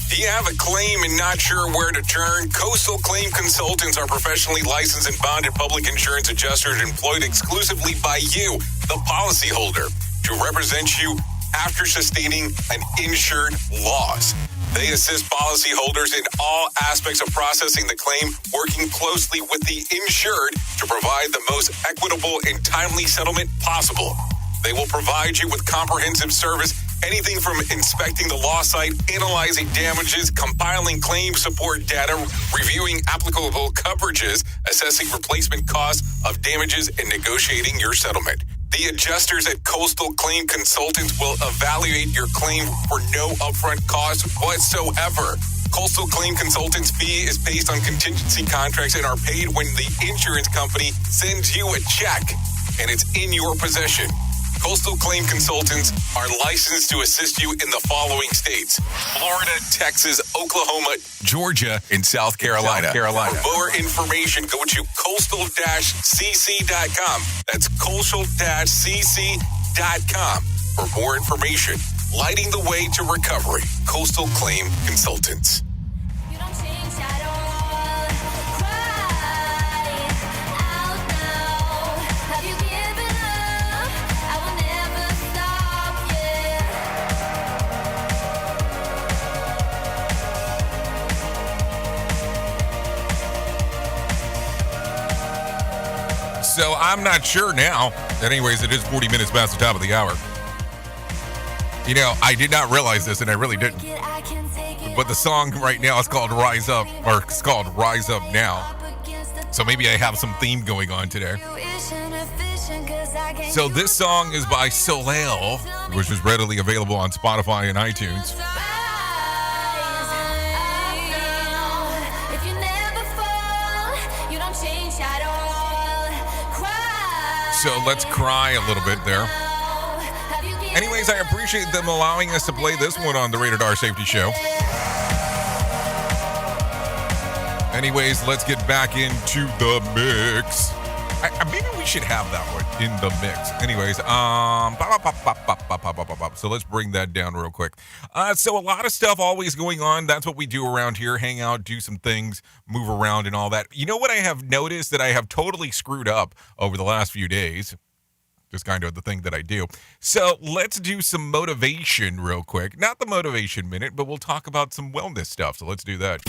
Speaker 1: Do you have a claim and not sure where to turn? Coastal Claim Consultants are professionally licensed and bonded public insurance adjusters employed exclusively by you, the policyholder, to represent you after sustaining an insured loss. They assist policyholders in all aspects of processing the claim, working closely with the insured to provide the most equitable and timely settlement possible. They will provide you with comprehensive service, anything from inspecting the law site, analyzing damages, compiling claim support data, reviewing applicable coverages, assessing replacement costs of damages, and negotiating your settlement. The adjusters at Coastal Claim Consultants will evaluate your claim for no upfront cost whatsoever. Coastal Claim Consultants' fee is based on contingency contracts and are paid when the insurance company sends you a check and it's in your possession. Coastal Claim Consultants are licensed to assist you in the following states: Florida, Texas, Oklahoma, Georgia, and South Carolina. For more information, go to coastal-cc.com. That's coastal-cc.com. For more information, lighting the way to recovery. Coastal Claim Consultants. So I'm not sure now. Anyways, it is 40 minutes past the top of the hour. You know, I did not realize this, and I really didn't. But the song right now is called Rise Up, or it's called Rise Up Now. So maybe I have some theme going on today. So this song is by Soleil, which is readily available on Spotify and iTunes. So let's cry a little bit there. Anyways, I appreciate them allowing us to play this one on the Rated R Safety Show. Anyways, let's get back into the mix. Maybe we should have that one in the mix. Anyways, so let's bring that down real quick. So a lot of stuff always going on. That's what we do around here. Hang out, do some things, move around and all that. You know what I have noticed that I have totally screwed up over the last few days? Just kind of the thing that I do. So let's do some motivation real quick. Not the motivation minute, but we'll talk about some wellness stuff. So let's do that.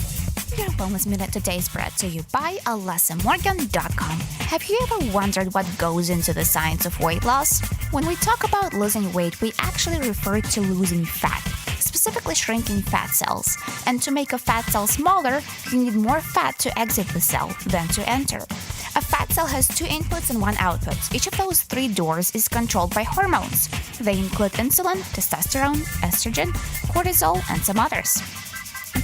Speaker 7: Your Wellness Minute today is brought to you by AlessaMorgan.com. Have you ever wondered what goes into the science of weight loss? When we talk about losing weight, we actually refer to losing fat, specifically shrinking fat cells. And to make a fat cell smaller, you need more fat to exit the cell than to enter. A fat cell has two inputs and one output. Each of those three doors is controlled by hormones. They include insulin, testosterone, estrogen, cortisol, and some others.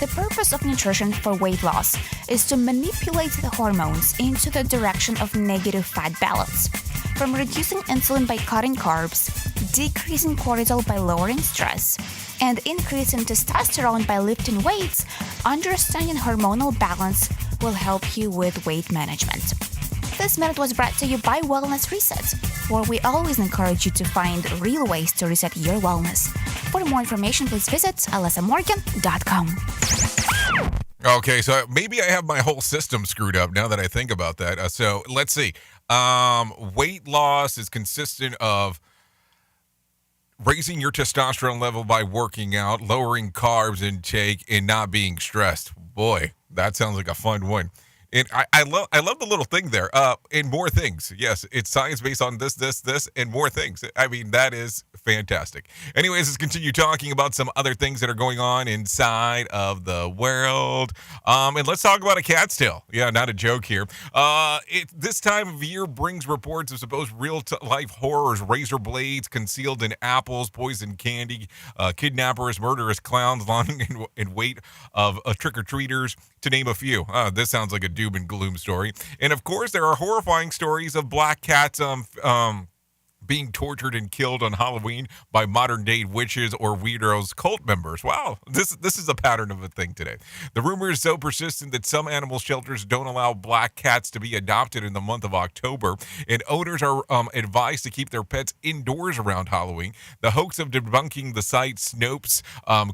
Speaker 7: The purpose of nutrition for weight loss is to manipulate the hormones into the direction of negative fat balance. From reducing insulin by cutting carbs, decreasing cortisol by lowering stress, and increasing testosterone by lifting weights, understanding hormonal balance will help you with weight management. This minute was brought to you by Wellness Reset, where we always encourage you to find real ways to reset your wellness. For more information, please visit AlessaMorgan.com.
Speaker 1: Okay, so maybe I have my whole system screwed up now that I think about that. So let's see. Weight loss is consistent of raising your testosterone level by working out, lowering carbs intake, and not being stressed. Boy, that sounds like a fun one. And I love the little thing there. And more things. Yes, it's science based on this, and more things. I mean, that is fantastic. Anyways, let's continue talking about some other things that are going on inside of the world. And let's talk about a cat's tail. Yeah, not a joke here. This time of year brings reports of supposed real-life horrors, razor blades concealed in apples, poison candy, kidnappers, murderous clowns lying in wait of trick-or-treaters, to name a few. This sounds like a doom and gloom story. And of course, there are horrifying stories of black cats being tortured and killed on Halloween by modern-day witches or weirdos cult members. Wow, this is a pattern of a thing today. The rumor is so persistent that some animal shelters don't allow black cats to be adopted in the month of October, and owners are advised to keep their pets indoors around Halloween. The hoax of debunking the site Snopes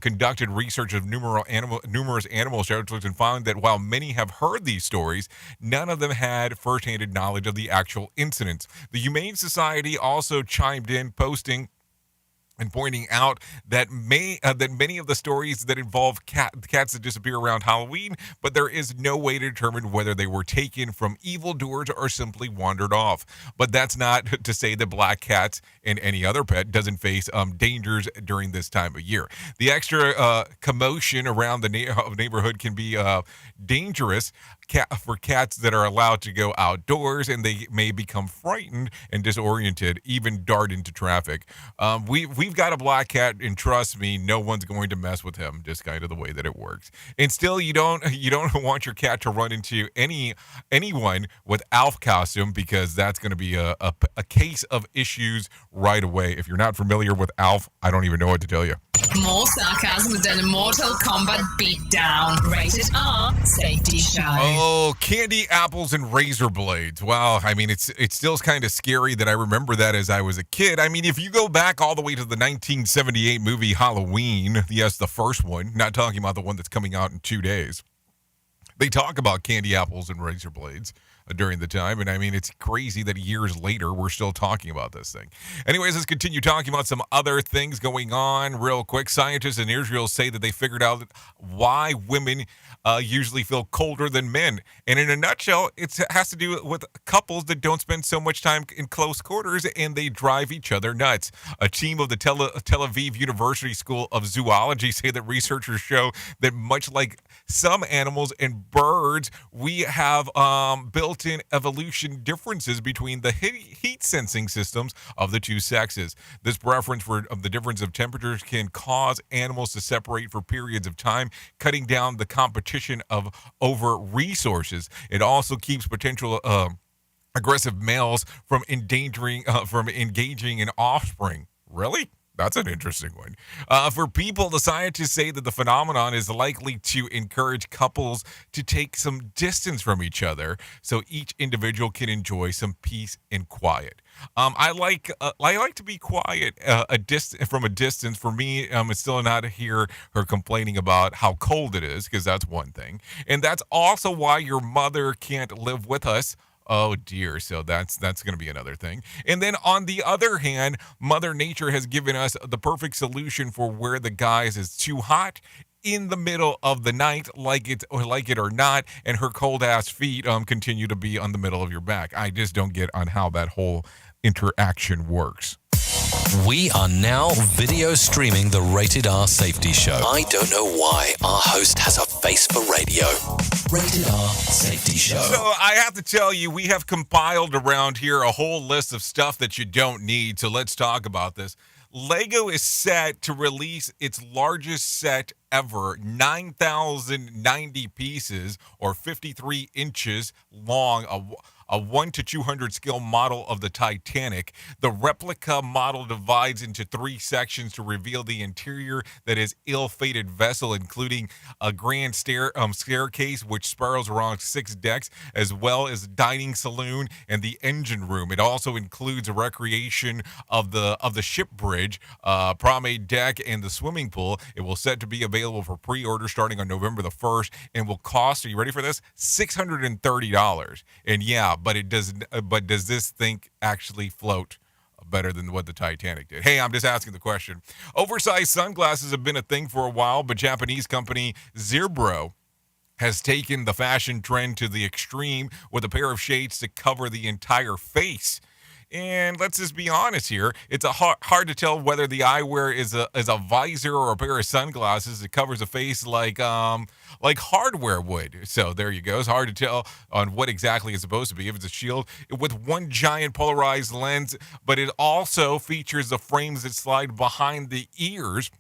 Speaker 1: conducted research of numerous animal shelters and found that while many have heard these stories, none of them had first-hand knowledge of the actual incidents. The Humane Society also chimed in, posting and pointing out that many of the stories that involve cats that disappear around Halloween, but there is no way to determine whether they were taken from evildoers or simply wandered off. But that's not to say that black cats and any other pet doesn't face dangers during this time of year. The extra commotion around the neighborhood can be dangerous for cats that are allowed to go outdoors, and they may become frightened and disoriented, even dart into traffic. We've got a black cat, and trust me, no one's going to mess with him. Just kind of the way that it works. And still, you don't want your cat to run into anyone with Alf costume, because that's going to be a case of issues right away. If you're not familiar with Alf, I don't even know what to tell you.
Speaker 6: More sarcasm than a Mortal Kombat beatdown. Rated R Safety Show.
Speaker 1: Oh, candy apples and razor blades. Wow. I mean, it's still kind of scary that I remember that as I was a kid. I mean, if you go back all the way to the 1978 movie Halloween, yes, the first one, not talking about the one that's coming out in 2 days, they talk about candy apples and razor blades during the time. And I mean, it's crazy that years later we're still talking about this thing. Anyways, let's continue talking about some other things going on real quick. Scientists in Israel say that they figured out why women usually feel colder than men. And in a nutshell, it has to do with couples that don't spend so much time in close quarters, and they drive each other nuts. A team of the Tel Aviv University School of Zoology say that researchers show that much like some animals and birds, we have built-in evolution differences between the heat sensing systems of the two sexes. This preference of the difference of temperatures can cause animals to separate for periods of time, cutting down the competition over resources. It also keeps potential aggressive males from engaging in offspring. Really? That's an interesting one. For people, the scientists say that the phenomenon is likely to encourage couples to take some distance from each other so each individual can enjoy some peace and quiet. I like to be quiet from a distance. For me, it's still not to hear her complaining about how cold it is, because that's one thing. And that's also why your mother can't live with us. Oh dear, so that's going to be another thing. And then on the other hand, Mother Nature has given us the perfect solution for where the guys is too hot in the middle of the night, like it or not, and her cold ass feet continue to be on the middle of your back. I just don't get on how that whole interaction works.
Speaker 5: We are now video streaming the Rated R Safety Show. I don't know why our host has a face for radio. Rated R Safety Show.
Speaker 1: So I have to tell you, we have compiled around here a whole list of stuff that you don't need. So let's talk about this. Lego is set to release its largest set ever, 9,090 pieces or 53 inches long, a 1 to 200 scale model of the Titanic. The replica model divides into 3 sections to reveal the interior that is ill-fated vessel, including a grand staircase which spirals around 6 decks, as well as dining saloon and the engine room. It also includes a recreation of the ship bridge, promenade deck, and the swimming pool. It will set to be available for pre-order starting on November the 1st and will cost, are you ready for this? $630. And yeah, but does this thing actually float better than what the Titanic did? Hey, I'm just asking the question. Oversized sunglasses have been a thing for a while, but Japanese company Zerbro has taken the fashion trend to the extreme with a pair of shades to cover the entire face. And let's just be honest here. It's hard to tell whether the eyewear is a visor or a pair of sunglasses that covers a face like hardware would. So there you go. It's hard to tell on what exactly it's supposed to be. If it's a shield with one giant polarized lens, but it also features the frames that slide behind the ears,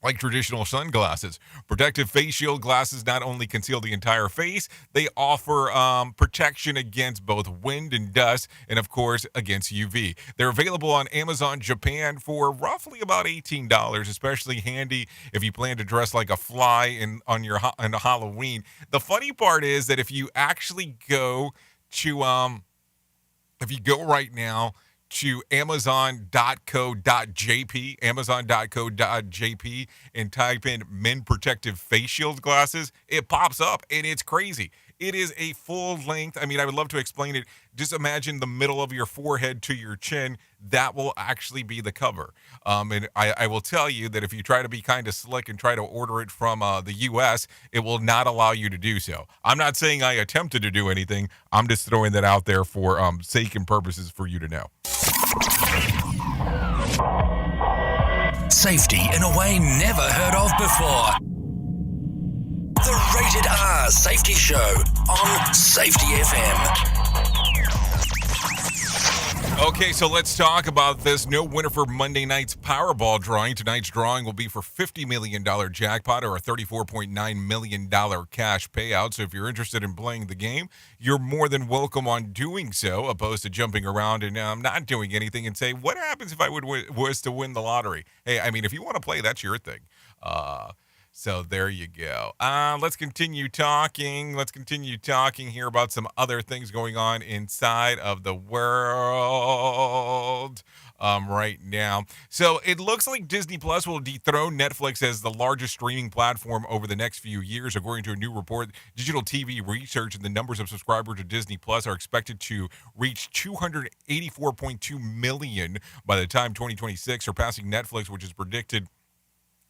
Speaker 1: like traditional sunglasses. Protective face shield glasses not only conceal the entire face, they offer protection against both wind and dust, and of course against UV. They're available on Amazon Japan for roughly about $18, especially handy if you plan to dress like a fly on Halloween. The funny part is that if you actually go to right now to amazon.co.jp, and type in men protective face shield glasses, it pops up, and it's crazy. It is a full length. I mean, I would love to explain it. Just imagine the middle of your forehead to your chin. That will actually be the cover. And I will tell you that if you try to be kind of slick and try to order it from the U.S., it will not allow you to do so. I'm not saying I attempted to do anything. I'm just throwing that out there for sake and purposes for you to know.
Speaker 5: Safety in a way never heard of before. The Rated R Safety Show on Safety FM.
Speaker 1: Okay, so let's talk about this. No winner for Monday night's Powerball drawing. Tonight's drawing will be for $50 million jackpot or a $34.9 million cash payout. So if you're interested in playing the game, you're more than welcome on doing so, opposed to jumping around and not doing anything and say, what happens if I was to win the lottery? Hey, I mean, if you want to play, that's your thing. So there you go. Let's continue talking. Here about some other things going on inside of the world right now. So it looks like Disney Plus will dethrone Netflix as the largest streaming platform over the next few years, according to a new report. Digital TV research and the numbers of subscribers to Disney Plus are expected to reach 284.2 million by the time 2026, surpassing Netflix, which is predicted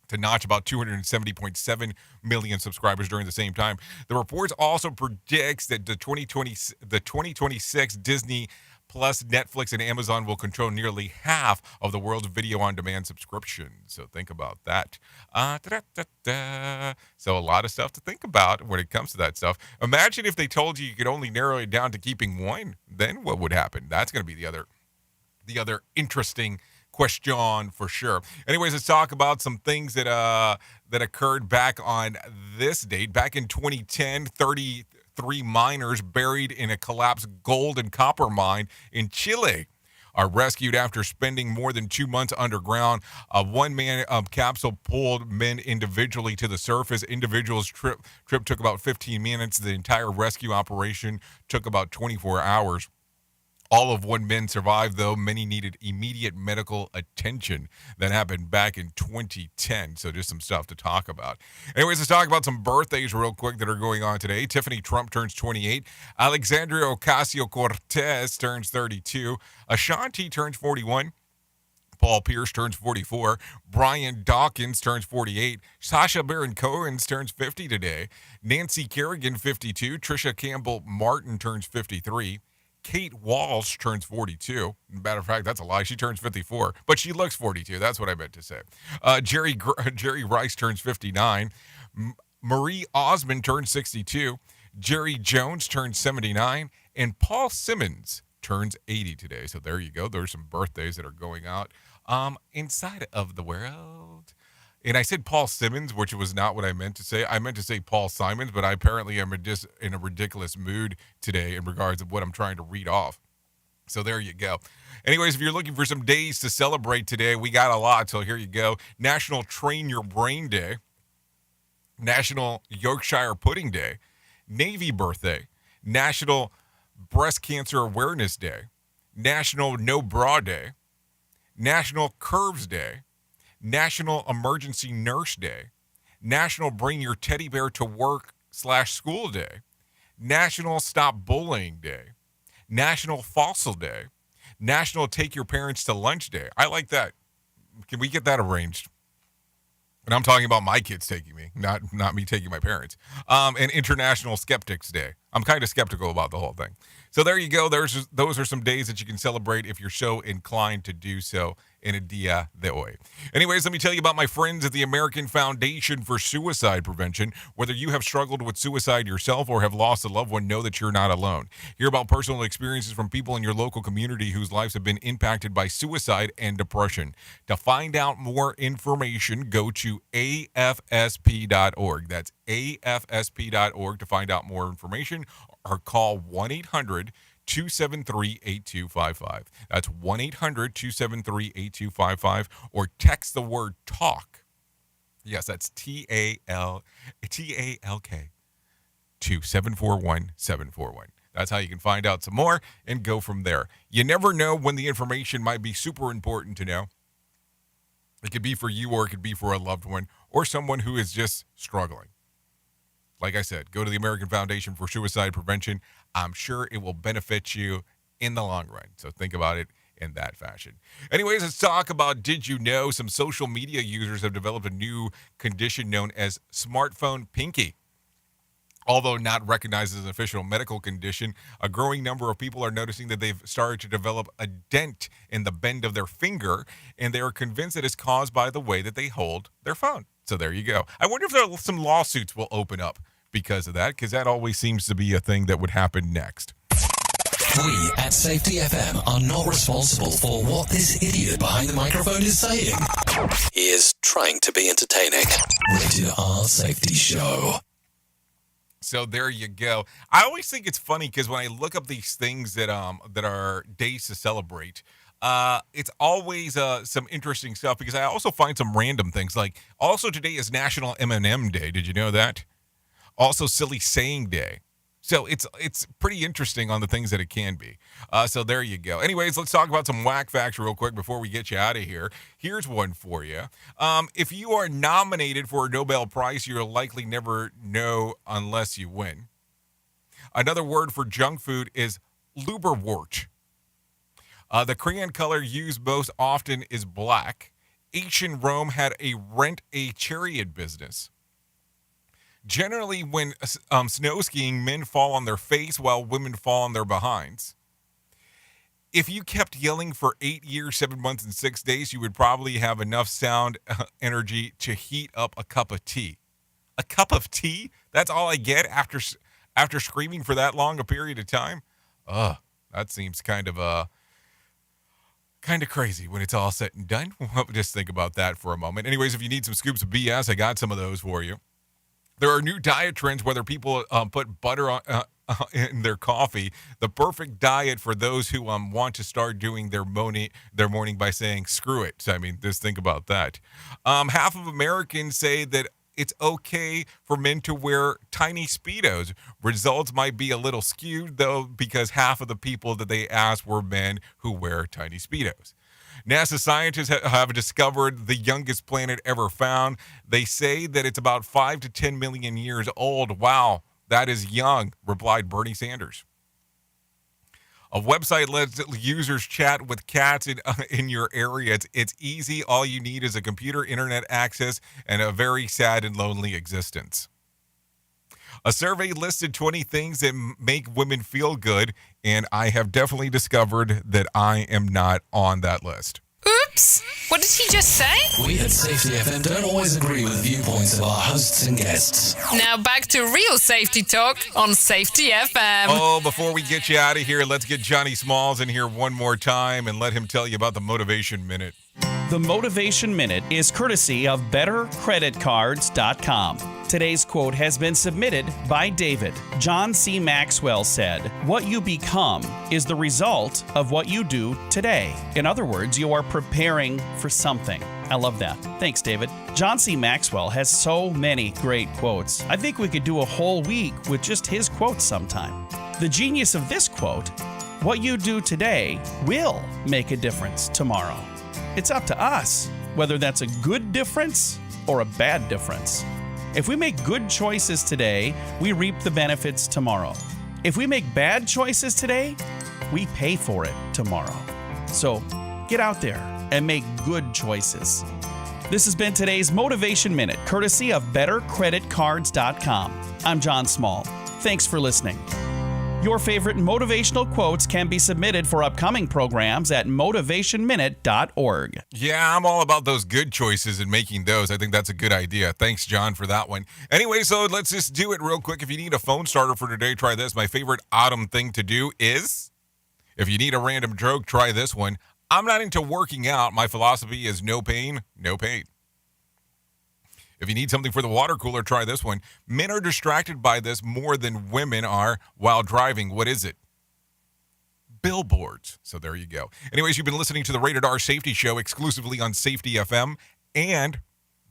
Speaker 1: to notch about 270.7 million subscribers during the same time. The report also predicts that the 2026 Disney Plus, Netflix, and Amazon will control nearly half of the world's video-on-demand subscriptions. So think about that. So a lot of stuff to think about when it comes to that stuff. Imagine if they told you could only narrow it down to keeping one. Then what would happen? That's going to be the other interesting question for sure. Anyways, let's talk about some things that occurred back on this date. Back in 2010, 33 miners buried in a collapsed gold and copper mine in Chile are rescued after spending more than 2 months underground. A one-man capsule pulled men individually to the surface. Individuals' trip took about 15 minutes. The entire rescue operation took about 24 hours. All of one men survived, though. Many needed immediate medical attention. That happened back in 2010, so just some stuff to talk about. Anyways, let's talk about some birthdays real quick that are going on today. Tiffany Trump turns 28. Alexandria Ocasio-Cortez turns 32. Ashanti turns 41. Paul Pierce turns 44. Brian Dawkins turns 48. Sacha Baron Cohen turns 50 today. Nancy Kerrigan, 52. Trisha Campbell Martin turns 53. Kate Walsh turns 42. Matter of fact, that's a lie. She turns 54, but she looks 42. That's what I meant to say. Jerry Rice turns 59. Marie Osmond turns 62. Jerry Jones turns 79. And Paul Simmons turns 80 today. So there you go. There's some birthdays that are going out inside of the world. And I said Paul Simmons, which was not what I meant to say. I meant to say Paul Simons, but I apparently am just in a ridiculous mood today in regards of what I'm trying to read off. So there you go. Anyways, if you're looking for some days to celebrate today, we got a lot. So here you go. National Train Your Brain Day. National Yorkshire Pudding Day. Navy Birthday. National Breast Cancer Awareness Day. National No Bra Day. National Curves Day. National Emergency Nurse Day, National Bring Your Teddy Bear to Work/School Day, National Stop Bullying Day, National Fossil Day, National Take Your Parents to Lunch Day. I like that. Can we get that arranged? And I'm talking about my kids taking me, not me taking my parents. And International Skeptics Day. I'm kind of skeptical about the whole thing. So there you go. Those are some days that you can celebrate if you're so inclined to do so in a dia de hoy. Anyways, let me tell you about my friends at the American Foundation for Suicide Prevention. Whether you have struggled with suicide yourself or have lost a loved one, know that you're not alone. Hear about personal experiences from people in your local community whose lives have been impacted by suicide and depression. To find out more information, go to afsp.org. That's afsp.org to find out more information, or call 1-800-273-8255. That's 1-800-273-8255, or text the word TALK. Yes, that's TALK to 741-741. That's how you can find out some more and go from there. You never know when the information might be super important to know. It could be for you, or it could be for a loved one, or someone who is just struggling. like I said, go to the American Foundation for Suicide Prevention. I'm sure it will benefit you in the long run. So think about it in that fashion. Anyways, let's talk about did you know some social media users have developed a new condition known as smartphone pinky. Although not recognized as an official medical condition, a growing number of people are noticing that they've started to develop a dent in the bend of their finger, and they are convinced that it's caused by the way that they hold their phone. So there you go. I wonder if some lawsuits will open up because of that, because that always seems to be a thing that would happen next.
Speaker 5: We at Safety FM are not responsible for what this idiot behind the microphone is saying. He is trying to be entertaining. Rated R Safety Show.
Speaker 1: So there you go. I always think it's funny because when I look up these things that are days to celebrate, it's always some interesting stuff because I also find some random things. Like also today is National M&M Day. Did you know that? Also Silly Saying Day. So it's pretty interesting on the things that it can be. So there you go. Anyways, let's talk about some whack facts real quick before we get you out of here. Here's one for you. If you are nominated for a Nobel Prize, you'll likely never know unless you win. Another word for junk food is Luberwort. The crayon color used most often is black. Ancient Rome had a rent-a-chariot business. Generally, when snow skiing, men fall on their face while women fall on their behinds. If you kept yelling for 8 years, 7 months, and 6 days, you would probably have enough sound energy to heat up a cup of tea. A cup of tea? That's all I get after screaming for that long a period of time? That seems kind of crazy when it's all said and done. Just think about that for a moment. Anyways, if you need some scoops of BS, I got some of those for you. There are new diet trends, whether people put butter in their coffee. The perfect diet for those who want to start doing their morning by saying, screw it. So, I mean, just think about that. Half of Americans say that it's okay for men to wear tiny Speedos. Results might be a little skewed, though, because half of the people that they asked were men who wear tiny Speedos. NASA scientists have discovered the youngest planet ever found. They say that it's about 5 to 10 million years old. Wow, that is young, replied Bernie Sanders. A website lets users chat with cats in your area. It's easy. All you need is a computer, internet access, and a very sad and lonely existence. A survey listed 20 things that make women feel good, and I have definitely discovered that I am not on that list.
Speaker 6: Oops! What did he just say?
Speaker 5: We at Safety FM don't always agree with the viewpoints of our hosts and guests.
Speaker 6: Now back to real safety talk on Safety FM.
Speaker 1: Oh, before we get you out of here, let's get Johnny Smalls in here one more time and let him tell you about the Motivation Minute.
Speaker 2: The Motivation Minute is courtesy of BetterCreditCards.com. Today's quote has been submitted by David. John C. Maxwell said, "What you become is the result of what you do today." In other words, you are preparing for something. I love that. Thanks, David. John C. Maxwell has so many great quotes. I think we could do a whole week with just his quotes sometime. The genius of this quote, what you do today will make a difference tomorrow. It's up to us whether that's a good difference or a bad difference. If we make good choices today, we reap the benefits tomorrow. If we make bad choices today, we pay for it tomorrow. So get out there and make good choices. This has been today's Motivation Minute, courtesy of BetterCreditCards.com. I'm John Small. Thanks for listening. Your favorite motivational quotes can be submitted for upcoming programs at motivationminute.org.
Speaker 1: Yeah, I'm all about those good choices and making those. I think that's a good idea. Thanks, John, for that one. Anyway, so let's just do it real quick. If you need a phone starter for today, try this. My favorite autumn thing to do is, if you need a random joke, try this one. I'm not into working out. My philosophy is no pain, no pain. If you need something for the water cooler, try this one. Men are distracted by this more than women are while driving. What is it? Billboards. So there you go. Anyways, you've been listening to the Rated R Safety Show exclusively on Safety FM and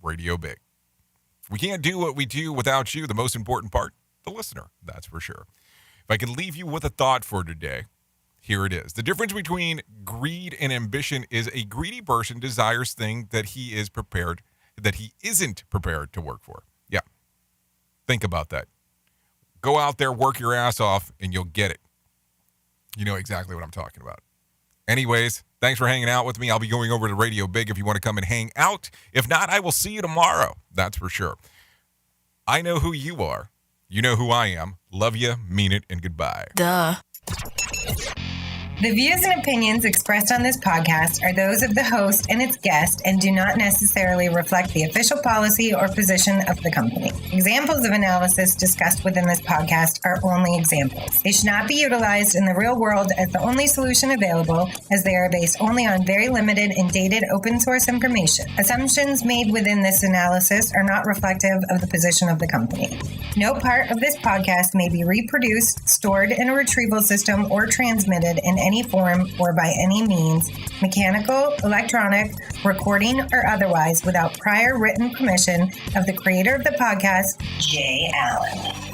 Speaker 1: Radio Big. We can't do what we do without you. The most important part, the listener. That's for sure. If I can leave you with a thought for today, here it is. The difference between greed and ambition is a greedy person desires things that he isn't prepared to work for. Yeah. Think about that. Go out there, work your ass off, and you'll get it. You know exactly what I'm talking about. Anyways, thanks for hanging out with me. I'll be going over to Radio Big if you want to come and hang out. If not, I will see you tomorrow. That's for sure. I know who you are. You know who I am. Love you, mean it, and goodbye.
Speaker 21: Duh.
Speaker 8: The views and opinions expressed on this podcast are those of the host and its guest and do not necessarily reflect the official policy or position of the company. Examples of analysis discussed within this podcast are only examples. They should not be utilized in the real world as the only solution available, as they are based only on very limited and dated open source information. Assumptions made within this analysis are not reflective of the position of the company. No part of this podcast may be reproduced, stored in a retrieval system, or transmitted in any form or by any means, mechanical, electronic, recording, or otherwise, without prior written permission of the creator of the podcast, Jay Allen.